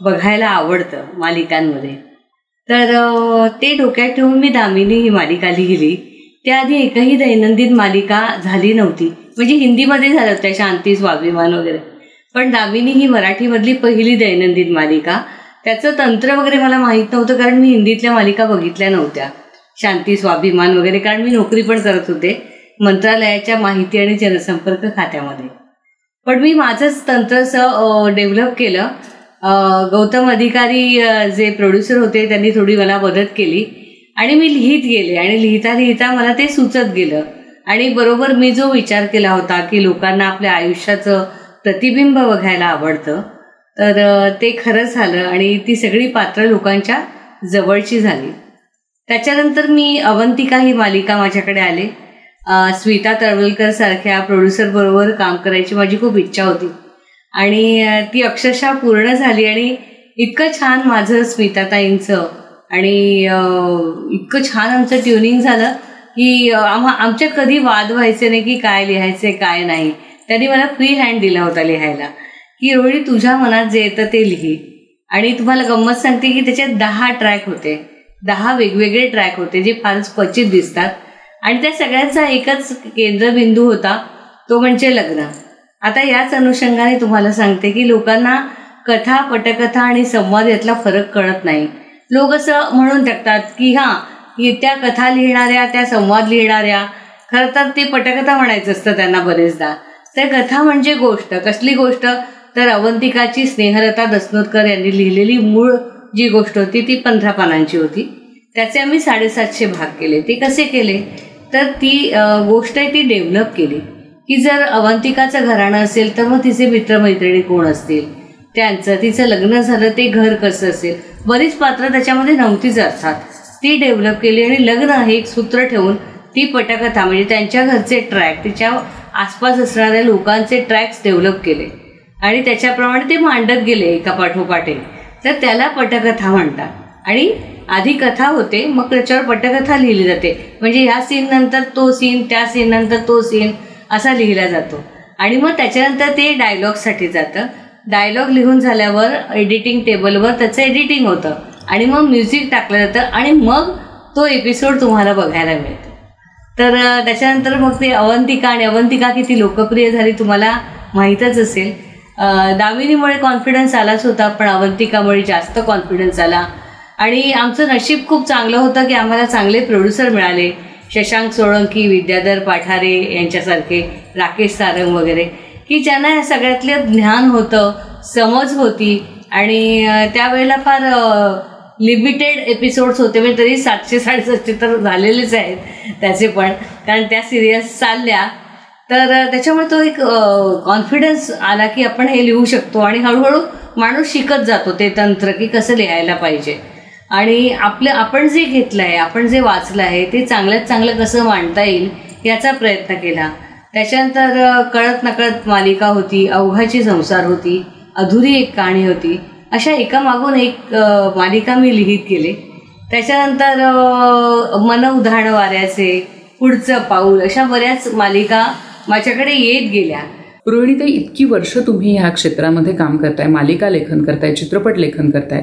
बघायला आवडतं मालिकांमध्ये. तर ते डोक्यात ठेवून मी दामिनी ही मालिका लिहिली. त्याआधी एकही दैनंदिन मालिका झाली नव्हती, म्हणजे हिंदीमध्ये झालं होत्या शांती स्वाभिमान वगैरे, पण दामिनी ही मराठीमधली पहिली दैनंदिन मालिका. त्याचं तंत्र वगैरे मला माहीत नव्हतं कारण मी हिंदीतल्या मालिका बघितल्या नव्हत्या, शांती स्वाभिमान वगैरे, कारण मी नोकरी पण करत होते मंत्रालयाच्या माहिती आणि जनसंपर्क खात्यामध्ये. पण मी माझंच तंत्र असं डेव्हलप केलं. गौतम अधिकारी जे प्रोड्युसर होते त्यांनी थोडी मला मदत केली आणि मी लिहित गेले आणि लिहिता लिहिता मला ते सुचत गेलं आणि बरोबर मी जो विचार केला होता की लोकांना आपल्या आयुष्याचं प्रतिबिंब बघायला आवडतं, तर ते खरं झालं आणि ती सगळी पात्र लोकांच्या जवळची झाली. त्याच्यानंतर मी अवंतिका ही मालिका माझ्याकडे आले स्मिता तळवलकर सारख्या प्रोड्युसर बरोबर काम करायची माझी खूप इच्छा होती आणि ती अक्षरशः पूर्ण झाली. आणि इतकं छान माझं स्मिताताईंचं आणि इतकं छान आमचं ट्युनिंग झालं की आमच्यात कधी वाद व्हायचे नाही की काय लिहायचे काय नाही. त्यांनी मला फ्री हँड दिला होता लिहायला की रोहिणी तुझ्या मनात जे येतं ते लिही. आणि तुम्हाला गंमत सांगते की त्याच्यात 10 ट्रॅक होते, 10 वेगवेगळे ट्रॅक होते जे फारच क्वचित दिसतात. आणि त्या सगळ्यांचा एकच केंद्रबिंदू होता, तो म्हणजे लग्न. आता याच अनुषंगाने तुम्हाला सांगते की लोकांना कथा, पटकथा आणि संवाद यातला फरक कळत नाही. लोक असं म्हणून टाकतात की त्या कथा लिहिणाऱ्या, त्या संवाद लिहिणाऱ्या, खरं तर ती पटकथा म्हणायचं असतं त्यांना बरेचदा. तर कथा म्हणजे गोष्ट, कसली गोष्ट तर अवंतिकाची स्नेहलता दसनोदकर यांनी लिहिलेली मूळ जी गोष्ट होती ती 15 पानांची होती. त्याचे आम्ही 750 भाग केले. ते कसे केले तर ती गोष्ट आहे ती डेव्हलप केली की जर अवंतिकाचं घराणं असेल तर मग तिचे मित्रमैत्रिणी कोण असतील, तिचं लग्न झालं ते घर कसं असेल, बरीच पात्र त्याच्यामध्ये नव्हतीच अर्थात, ती डेव्हलप केली. आणि लग्न हे एक सूत्र ठेवून ती पटकथा म्हणजे त्यांच्या घरचे ट्रॅक, तिच्या आसपास असणाऱ्या लोकांचे ट्रॅक्स डेव्हलप केले आणि त्याच्याप्रमाणे ते मांडत गेले एका पाठोपाठ एक. तर त्याला पटकथा म्हणतात. आणि आधी कथा होते, मग त्याच्यावर पटकथा लिहिली जाते. म्हणजे ह्या सीन नंतर तो सीन, त्या सीन नंतर तो सीन असा लिहिला जातो. आणि मग त्याच्यानंतर ते डायलॉगसाठी जातं. डायलॉग लिहून झाल्यावर एडिटिंग टेबलवर त्याचं एडिटिंग होतं आणि मग म्युझिक टाकलं जातं आणि मग तो एपिसोड तुम्हाला बघायला मिळतो. तर त्याच्यानंतर मग ते अवंतिका, आणि अवंतिका किती लोकप्रिय झाली तुम्हाला माहीतच असेल. दामिनीमुळे कॉन्फिडन्स आलाच होता, पण अवंतिकामुळे जास्त कॉन्फिडन्स आला. आणि आमचं नशीब खूप चांगलं होतं की आम्हाला चांगले प्रोड्युसर मिळाले, शशांक सोळंकी, विद्याधर पाठारे यांच्यासारखे, राकेश सारंग वगैरे, की ज्यांना या सगळ्यातलं ज्ञान होतं, समज होती. आणि त्यावेळेला फार लिमिटेड एपिसोड्स होते, म्हणजे तरी 700-750 तर झालेलेच आहेत त्याचे पण, कारण त्या सिरियल्स चालल्या. तर त्याच्यामुळे तो एक कॉन्फिडन्स आला की आपण हे लिहू शकतो. आणि हळूहळू माणूस शिकत जातो ते तंत्र की कसं लिहायला पाहिजे. आणि आपण जे घेतलं आहे, आपण जे वाचलं आहे ते चांगल्यात चांगलं कसं मांडता येईल याचा प्रयत्न केला. त्याच्यानंतर कळत नकळत मालिका होती, अवघाची संसार होती, अधुरी एक कहाणी होती, अशा एकामागून एक मालिका मी लिहित गेले. त्याच्यानंतर मन उधाण वाऱ्याचे, पुढचं पाऊल, अशा बऱ्याच मालिका माझ्याकडे येत गेल्या. रोहिणीताई, इतकी वर्ष तुम्ही ह्या क्षेत्रामध्ये काम करताय, मालिका लेखन करताय, चित्रपट लेखन करताय.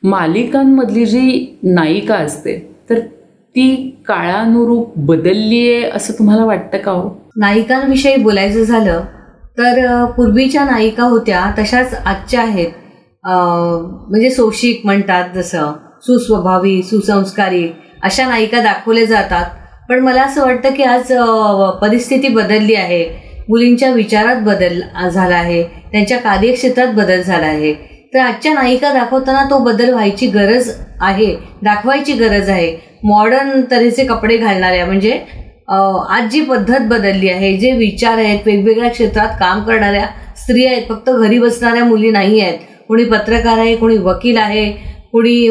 मालिकांमधली जी नायिका असते तर ती काळानुरूप बदलली आहे असं तुम्हाला वाटतं का हो? नायिकांविषयी बोलायचं झालं तर पूर्वीच्या नायिका होत्या तशाच आजच्या आहेत. म्हणजे सोशिक म्हणतात जसं, सुस्वभावी, सुसंस्कारी अशा नायिका दाखवल्या जातात. पण मला असं वाटतं की आज परिस्थिती बदलली आहे, मुलींच्या विचारात बदल झाला आहे, त्यांच्या कार्यक्षेत्रात बदल झाला आहे. तर आजच्या नायिका दाखवताना तो बदल व्हायची गरज आहे, दाखवायची गरज आहे. मॉडर्न तऱ्हेचे कपडे घालणाऱ्या, म्हणजे आज जी पद्धत बदलली आहे, जे विचार आहेत, वेगवेगळ्या क्षेत्रात काम करणाऱ्या स्त्रिया आहेत, फक्त घरी बसणाऱ्या मुली नाही आहेत. कोणी पत्रकार आहे, कोणी वकील आहे, कोणी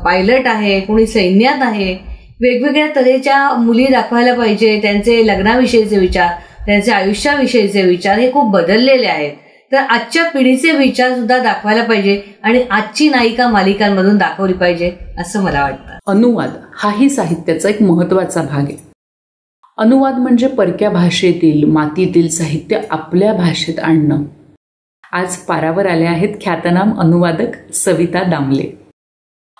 पायलट आहे, कोणी सैन्यात आहे. वेगवेगळ्या तऱ्हेच्या मुली दाखवायला पाहिजे. त्यांचे लग्नाविषयीचे विचार, त्यांचे आयुष्याविषयीचे विचार हे खूप बदललेले आहेत. तर आजच्या पिढीचे विचार सुद्धा दाखवायला पाहिजे आणि आजची नायिका मालिकांमधून दाखवली पाहिजे असं मला वाटतं. अनुवाद हाही साहित्याचा एक महत्त्वाचा भाग आहे. अनुवाद म्हणजे परक्या भाषेतील, मातीतील साहित्य आपल्या भाषेत आणणं. आज पारावर आले आहेत ख्यातनाम अनुवादक सविता दामले.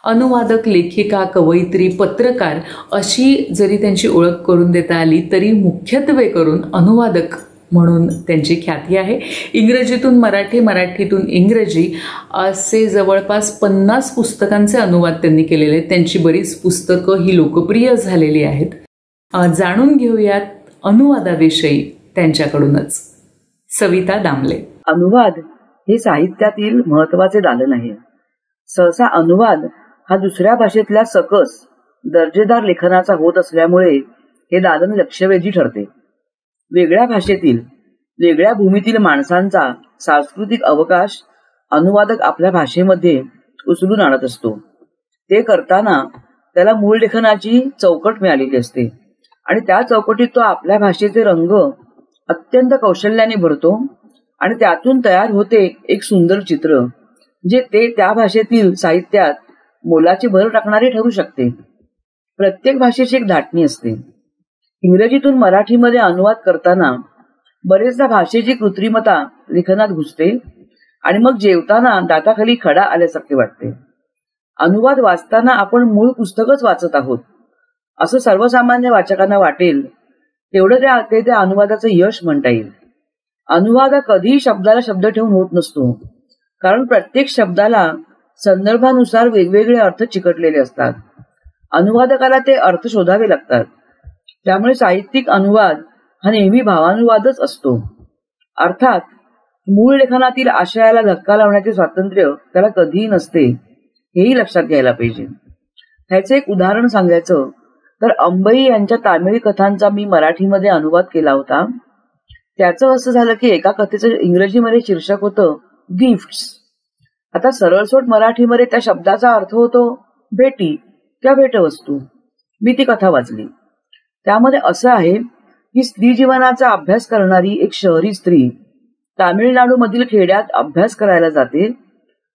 अनुवादक, लेखिका, कवयित्री, पत्रकार अशी जरी त्यांची ओळख करून देता आली तरी मुख्यत्वे करून अनुवादक म्हणून त्यांची ख्याती आहे. इंग्रजीतून मराठी, मराठीतून इंग्रजी असे जवळपास 50 पुस्तकांचे अनुवाद त्यांनी केलेले. त्यांची बरीच पुस्तकं ही लोकप्रिय झालेली आहेत. जाणून घेऊयात अनुवादाविषयी त्यांच्याकडूनच. सविता दामले. अनुवाद हे साहित्यातील महत्वाचे दालन आहे. सहसा अनुवाद हा दुसऱ्या भाषेतल्या सकस दर्जेदार लेखनाचा होत असल्यामुळे हे दालन लक्षवेधी ठरते. वेगळ्या भाषेतील, वेगळ्या भूमीतील माणसांचा सांस्कृतिक अवकाश अनुवादक आपल्या भाषेमध्ये उचलून आणत असतो. ते करताना त्याला मूळ लेखनाची चौकट मिळालेली असते आणि त्या चौकटीत तो आपल्या भाषेचे रंग अत्यंत कौशल्याने भरतो आणि त्यातून तयार होते एक सुंदर चित्र, जे ते त्या भाषेतील साहित्यात मोलाची भर टाकणारे ठरू शकते. प्रत्येक भाषेची एक धाटणी असते. इंग्रजीतून मराठीमध्ये अनुवाद करताना बरेचदा भाषेची कृत्रिमता लेखनात घुसते आणि मग जेवताना दाताखाली खडा आल्यासारखे वाटते. अनुवाद वाचताना आपण मूळ पुस्तकच वाचत आहोत असं सर्वसामान्य वाचकांना वाटेल, तेवढं ते त्या अनुवादाचं यश म्हणता येईल. अनुवाद हा कधीही शब्दाला शब्द ठेवून होत नसतो, कारण प्रत्येक शब्दाला संदर्भानुसार वेगवेगळे अर्थ चिकटलेले असतात. अनुवादकाला ते अर्थ शोधावे लागतात. त्यामुळे साहित्यिक अनुवाद हा नेहमी भावानुवादच असतो. अर्थात मूळ लेखनातील आशयाला धक्का लावण्याचे स्वातंत्र्य त्याला कधीही नसते, हेही लक्षात घ्यायला पाहिजे. ह्याचे एक उदाहरण सांगायचं तर अंबई यांच्या तामिळ कथांचा मी मराठीमध्ये अनुवाद केला होता. त्याचं असं झालं की एका कथेचं इंग्रजीमध्ये शीर्षक होतं गिफ्ट्स. आता सरळसोट मराठीमध्ये त्या शब्दाचा अर्थ होतो भेटी किंवा भेटवस्तू. मी ती कथा वाचली. त्यामध्ये असं आहे की स्त्री जीवनाचा अभ्यास करणारी एक शहरी स्त्री तामिळनाडू मधील खेड्यात अभ्यास करायला जाते.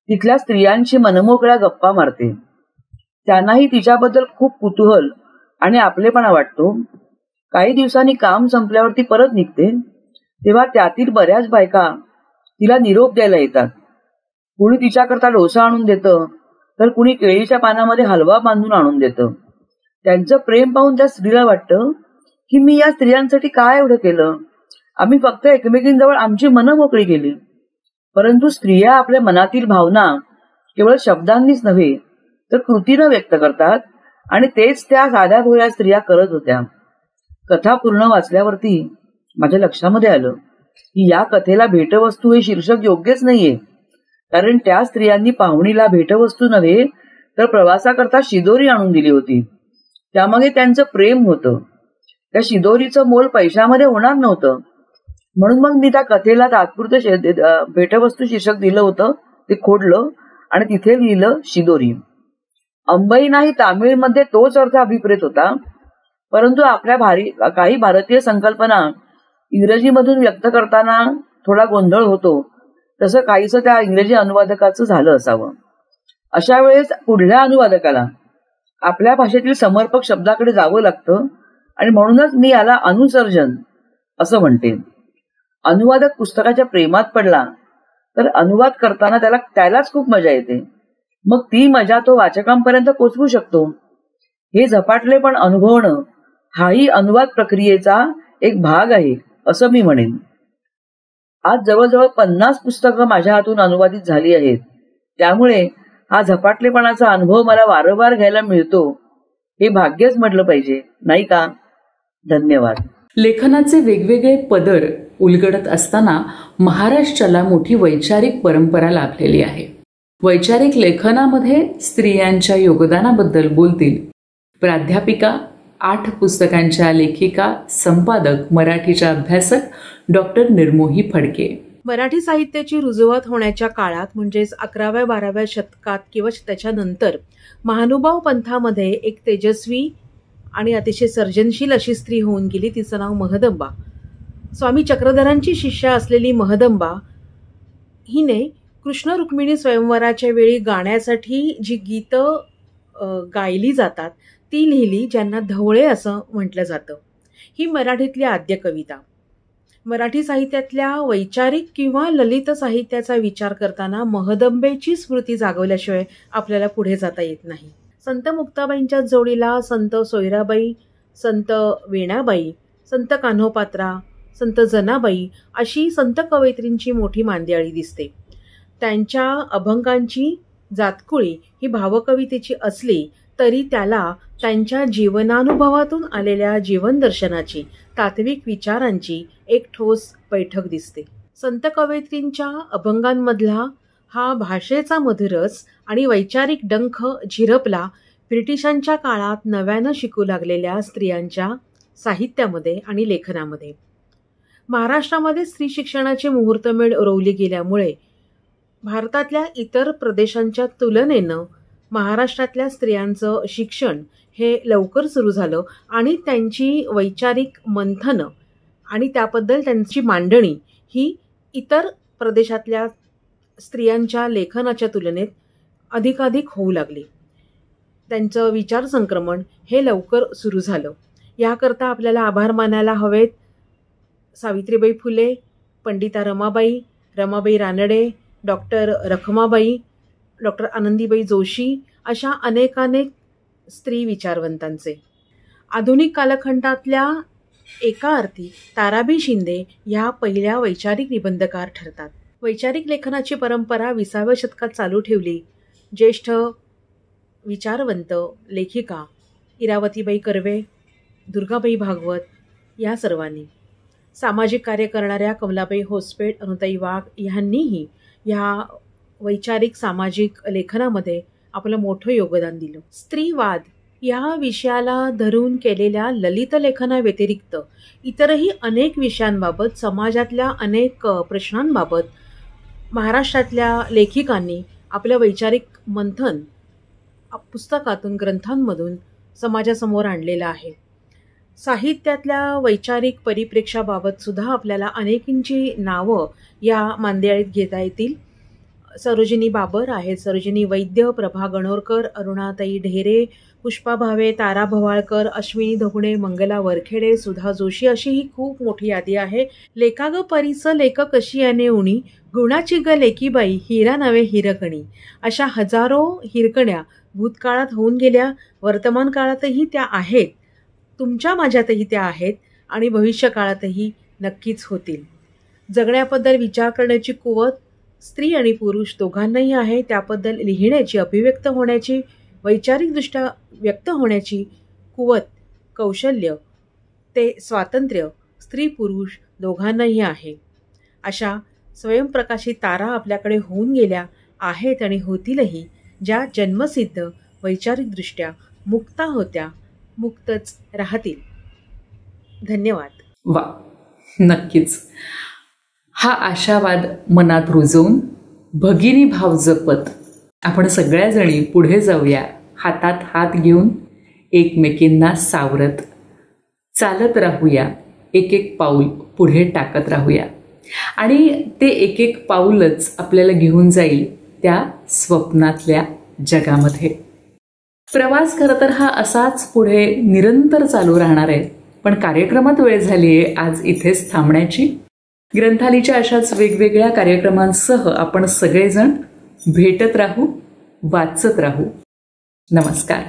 तिथल्या स्त्रियांशी मनमोकळ्या गप्पा मारते. त्यांनाही तिच्याबद्दल खूप कुतूहल आणि आपलेपणा वाटतो. काही दिवसांनी काम संपल्यावर ती परत निघते, तेव्हा त्यातील बऱ्याच बायका तिला निरोप द्यायला येतात. कुणी तिच्याकरता डोसा आणून देतं, तर कुणी केळीच्या पानामध्ये हलवा बांधून आणून देतं. त्यांचं प्रेम पाहून त्या स्त्रीला वाटतं की मी या स्त्रियांसाठी काय एवढं केलं, आम्ही फक्त एकमेकींजवळ आमची मनं मोकळी केली. परंतु स्त्रिया आपल्या मनातील भावना केवळ शब्दांनीच नव्हे तर कृतीनं व्यक्त करतात आणि तेच त्या साध्या भोळ्या स्त्रिया करत होत्या. कथा पूर्ण वाचल्यावरती माझ्या लक्षामध्ये आलं की या कथेला भेटवस्तू हे शीर्षक योग्यच नाहीये, कारण त्या स्त्रियांनी पाहुणीला भेटवस्तू नव्हे तर प्रवासाकरता शिदोरी आणून दिली होती. त्यामागे त्यांचं प्रेम होतं. त्या शिदोरीचं मोल पैशामध्ये होणार नव्हतं. म्हणून मग मी त्या कथेला तात्पुरतं भेटवस्तू शीर्षक दिलं होतं, ते खोडलं आणि तिथे लिहिलं शिदोरी. अंबईनाही तामिळमध्ये तोच अर्थ अभिप्रेत होता, परंतु आपल्या काही भारतीय संकल्पना इंग्रजीमधून व्यक्त करताना थोडा गोंधळ होतो, तसं काहीसं त्या इंग्रजी अनुवादकाचं झालं असावं. अशा वेळेस पुढल्या अनुवादकाला आपल्या भाषेतील समर्पक शब्दाकडे जावं लागतं आणि म्हणूनच मी याला अनुसर्जन असं म्हणते. अनुवादक पुस्तकाच्या प्रेमात पडला तर अनुवाद करताना त्यालाच खूप मजा येते. मग ती मजा तो वाचकांपर्यंत पोचवू शकतो. हे झपाटलेपण अनुभवणं हाही अनुवाद प्रक्रियेचा एक भाग आहे असं मी म्हणेन. आज जवळजवळ 50 पुस्तकं माझ्या हातून अनुवादित झाली आहेत. त्यामुळे हा झपाटलेपणाचा अनुभव मला वारंवार घ्यायला मिळतो, हे भाग्यच म्हटलं पाहिजे, नाही का? धन्यवाद. लेखनाचे वेगवेगळे पदर उलगडत असताना महाराष्ट्राला मोठी वैचारिक परंपरा लाभलेली आहे. वैचारिक लेखनामध्ये स्त्रियांच्या योगदानाबद्दल बोलतील प्राध्यापिका, 8 पुस्तकांच्या लेखिका, संपादक, मराठीच्या अभ्यासक डॉक्टर निर्मोही फडके. मराठी साहित्याची रुजवात होण्याच्या काळात म्हणजेच 11व्या-12व्या शतकात किंवा त्याच्यानंतर महानुभाव पंथामध्ये एक तेजस्वी आणि अतिशय सर्जनशील अशी स्त्री होऊन गेली. तिचं नाव महदंबा. स्वामी चक्रधरांची शिष्या असलेली महदंबा हिने कृष्ण रुक्मिणी स्वयंवराच्या वेळी गाण्यासाठी जी गीतं गायली जातात ती लिहिली, ज्यांना धवळे असं म्हटलं जातं. ही मराठीतली आद्य कविता. मराठी साहित्यातल्या वैचारिक किंवा ललित साहित्याचा विचार करताना महदंबेची स्मृती जागवल्याशिवाय आपल्याला पुढे जाता येत नाही. संत मुक्ताबाईंच्या जोडीला संत सोयराबाई, संत वेणाबाई, संत कान्होपात्रा, संत जनाबाई अशी संत कवयित्रींची मोठी मांदियाळी दिसते. त्यांच्या अभंगांची जातकुळी ही भावकवितेची असली तरी त्याला त्यांच्या जीवनानुभवातून आलेल्या जीवनदर्शनाची, तात्विक विचारांची एक ठोस बैठक दिसते. संत कवयित्रींच्या अभंगांमधला हा भाषेचा मधुरस आणि वैचारिक डंख झिरपला ब्रिटिशांच्या काळात नव्यानं शिकू लागलेल्या स्त्रियांच्या साहित्यामध्ये आणि लेखनामध्ये. महाराष्ट्रामध्ये स्त्री शिक्षणाची मुहूर्तमेढ रोवली गेल्यामुळे भारतातल्या इतर प्रदेशांच्या तुलनेनं महाराष्ट्रातल्या स्त्रियांचं शिक्षण हे लवकर सुरू झालं आणि त्यांची वैचारिक मंथनं आणि त्याबद्दल त्यांची मांडणी ही इतर प्रदेशातल्या स्त्रियांच्या लेखनाच्या तुलनेत अधिकाधिक होऊ लागली. त्यांचं विचार संक्रमण हे लवकर सुरू झालं. याकरता आपल्याला आभार मानायला हवेत सावित्रीबाई फुले, पंडिता रमाबाई रानडे, डॉक्टर रखमाबाई, डॉक्टर आनंदीबाई जोशी अशा अनेकानेक स्त्री विचारवंतांचे. आधुनिक कालखंडातल्या एका अर्थी ताराबाई शिंदे ह्या पहिल्या वैचारिक निबंधकार ठरतात. वैचारिक लेखनाची परंपरा 20व्या शतकात चालू ठेवली ज्येष्ठ विचारवंत लेखिका इरावतीबाई कर्वे, दुर्गाबाई भागवत या सर्वांनी. सामाजिक कार्य करणाऱ्या कमलाबाई होसपेट, अनुताई वाघ ह्यांनीही ह्या वैचारिक सामाजिक लेखनामध्ये आपलं मोठं योगदान दिलं. स्त्रीवाद या विषयाला धरून केलेल्या ललित लेखनाव्यतिरिक्त इतरही अनेक विषयांबाबत, समाजातल्या अनेक प्रश्नांबाबत महाराष्ट्रातल्या लेखिकांनी आपलं वैचारिक मंथन पुस्तकातून, ग्रंथांमधून समाजासमोर आणलेलं आहे. साहित्यातल्या वैचारिक परिप्रेक्ष्याबाबत सुद्धा आपल्याला अनेकींची नावं या मांदियाळीत घेता येतील. सरोजिनी बाबर आहेत, सरोजिनी वैद्य, प्रभा गणोरकर, अरुणाताई ढेरे, पुष्पा भावे, तारा भवाळकर, अश्विनी धोगणे, मंगला वरखेडे, सुधा जोशी अशी ही खूप मोठी यादी आहे. लेखा ग परीस लेख कशी याने उणी, गुणाची ग लेकीबाई हिरा नवे हिरकणी. अशा हजारो हिरकण्या भूतकाळात होऊन गेल्या, वर्तमान काळातही त्या आहेत, तुमच्या माझ्यातही त्या आहेत आणि भविष्य काळातही नक्कीच होतील. जगण्याबद्दल विचार करण्याची कुवत स्त्री आणि पुरुष दोघांनाही आहे. त्याबद्दल लिहिण्याची, अभिव्यक्त होण्याची, वैचारिकदृष्ट्या व्यक्त होण्याची कुवत, कौशल्य, ते स्वातंत्र्य स्त्री पुरुष दोघांनाही आहे. अशा स्वयंप्रकाशित तारा आपल्याकडे होऊन गेल्या आहेत आणि होतीलही, ज्या जन्मसिद्ध वैचारिकदृष्ट्या मुक्ता होत्या, मुक्तच राहतील. धन्यवाद. वा, नक्कीच. हा आशावाद मनात रुजवून भगिनी भाव जपत आपण सगळ्याजणी पुढे जाऊया, हातात हात घेऊन एकमेकींना सावरत चालत राहूया, एक एक पाऊल पुढे टाकत राहूया आणि ते एक एक पाऊलच आपल्याला घेऊन जाईल त्या स्वप्नातल्या जगामध्ये. प्रवास खरं तर हा असाच पुढे निरंतर चालू राहणार आहे, पण कार्यक्रमात वेळ झाली आहे आज इथेच थांबण्याची. ग्रंथालीच्या अशाच वेगवेगळ्या कार्यक्रमांसह आपण सगळेजण भेटत राहू, वाचत राहू. नमस्कार.